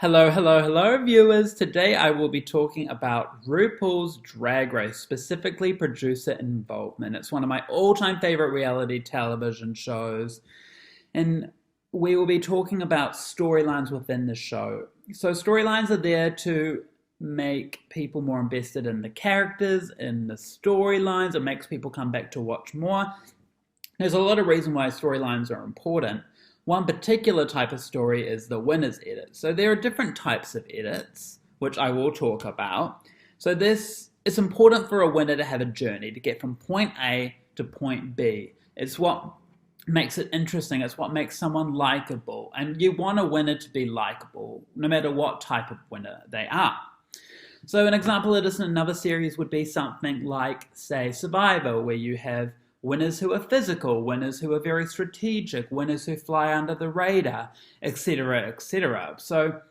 Hello, hello, hello, viewers. Today I will be talking about RuPaul's Drag Race, specifically producer involvement. It's one of my all-time favorite reality television shows, and we will be talking about storylines within the show. So storylines are there to make people more invested in the characters, in the storylines. It makes people come back to watch more. There's a lot of reason why storylines are important. One particular type of story is the winner's edit. So there are different types of edits, which I will talk about. So it's important for a winner to have a journey to get from point A to point B. It's what makes it interesting. It's what makes someone likable. And you want a winner to be likable, no matter what type of winner they are. So an example of this in another series would be something like, say, Survivor, where you have winners who are physical, winners who are very strategic, winners who fly under the radar, etc., etc. So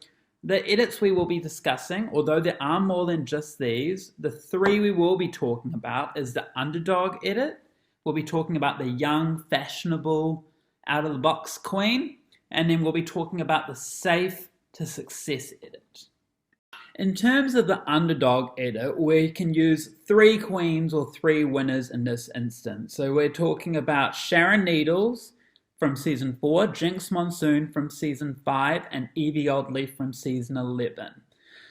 the edits we will be discussing, although there are more than just these, the three we will be talking about is the underdog edit. We'll be talking about the young, fashionable, out-of-the-box queen, and then we'll be talking about the safe to success edit. In terms of the underdog edit, we can use three queens or three winners in this instance. So we're talking about Sharon Needles from season 4, Jinx Monsoon from season 5, and Evie Oddly from season 11.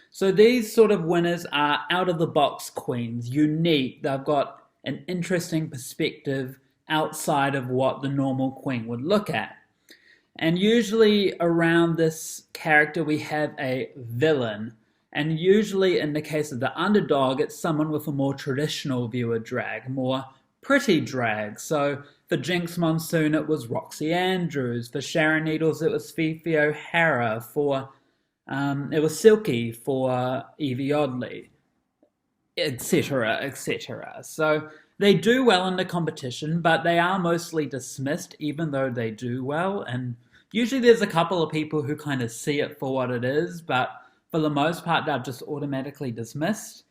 So these sort of winners are out-of-the-box queens, unique. They've got an interesting perspective outside of what the normal queen would look at. And usually around this character we have a villain. And usually in the case of the underdog, it's someone with a more traditional view of drag, more pretty drag. So for Jinx Monsoon, it was Roxy Andrews. For Sharon Needles, it was Fifi O'Hara. It was Silky for Evie Oddly, etc., etc. So they do well in the competition, but they are mostly dismissed, even though they do well. And usually there's a couple of people who kind of see it for what it is, but for the most part, they're just automatically dismissed.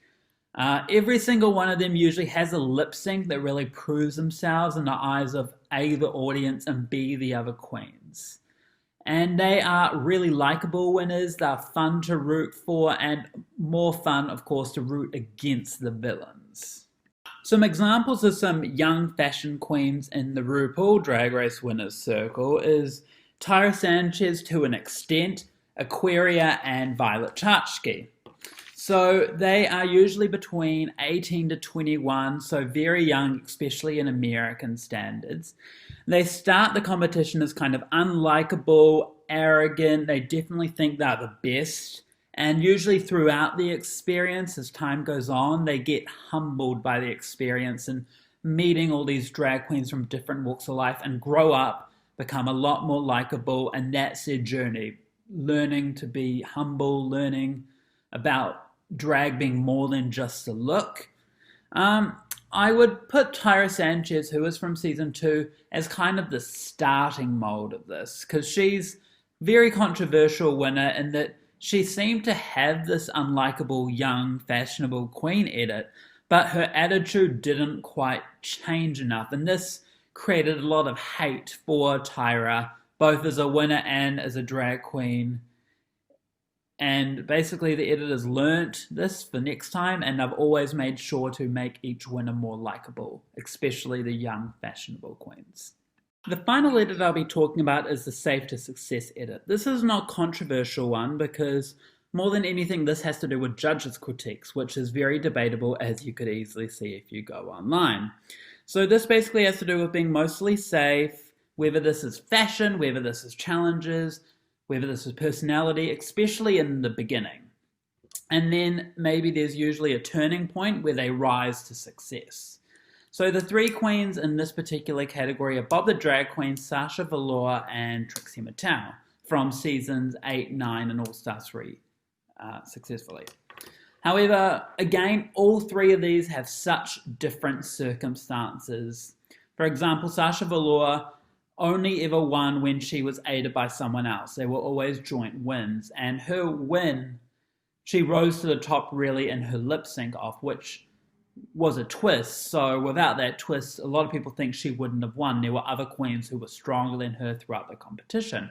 Every single one of them usually has a lip sync that really proves themselves in the eyes of A, the audience, and B, the other queens. And they are really likable winners. They're fun to root for, and more fun, of course, to root against the villains. Some examples of some young fashion queens in the RuPaul Drag Race Winners Circle is Tyra Sanchez to an extent, Aquaria, and Violet Chachki. So they are usually between 18 to 21, so very young, especially in American standards. They start the competition as kind of unlikable, arrogant. They definitely think they're the best. And usually throughout the experience, as time goes on, they get humbled by the experience and meeting all these drag queens from different walks of life and grow up, become a lot more likable, and that's their journey. Learning to be humble, learning about drag being more than just a look. I would put Tyra Sanchez, who is from season 2, as kind of the starting mold of this, because she's very controversial winner in that she seemed to have this unlikable, young, fashionable queen edit, but her attitude didn't quite change enough, and this created a lot of hate for Tyra, both as a winner and as a drag queen. And basically the editors learnt this for next time, and I've always made sure to make each winner more likable, especially the young, fashionable queens. The final edit I'll be talking about is the Safe to Success edit. This is not a controversial one because more than anything this has to do with judges' critiques, which is very debatable, as you could easily see if you go online. So this basically has to do with being mostly safe, whether this is fashion, whether this is challenges, whether this is personality, especially in the beginning. And then maybe there's usually a turning point where they rise to success. So the three queens in this particular category are Bob the Drag Queen, Sasha Velour, and Trixie Mattel from seasons 8, 9, and All-Star 3 successfully. However, again, all three of these have such different circumstances. For example, Sasha Velour only ever won when she was aided by someone else. They were always joint wins. And her win, she rose to the top really in her lip sync off, which was a twist. So without that twist, a lot of people think she wouldn't have won. There were other queens who were stronger than her throughout the competition.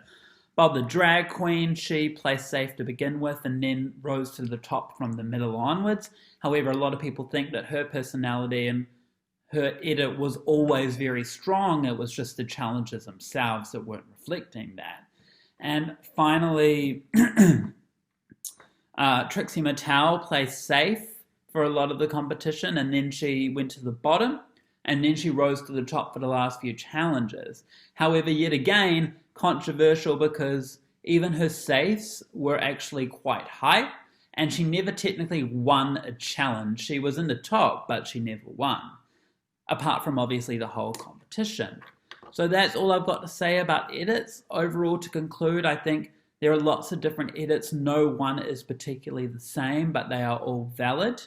Bob the drag queen, she placed safe to begin with and then rose to the top from the middle onwards. However, a lot of people think that her personality and her edit was always very strong. It was just the challenges themselves that weren't reflecting that. And finally, Trixie Mattel placed safe for a lot of the competition, and then she went to the bottom, and then she rose to the top for the last few challenges. However, yet again, controversial because even her safes were actually quite high, and she never technically won a challenge. She was in the top, but she never won, apart from obviously the whole competition. So that's all I've got to say about edits. Overall, to conclude, I think there are lots of different edits. No one is particularly the same, but they are all valid.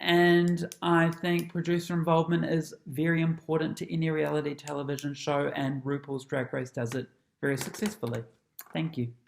And I think producer involvement is very important to any reality television show, and RuPaul's Drag Race does it very successfully. Thank you.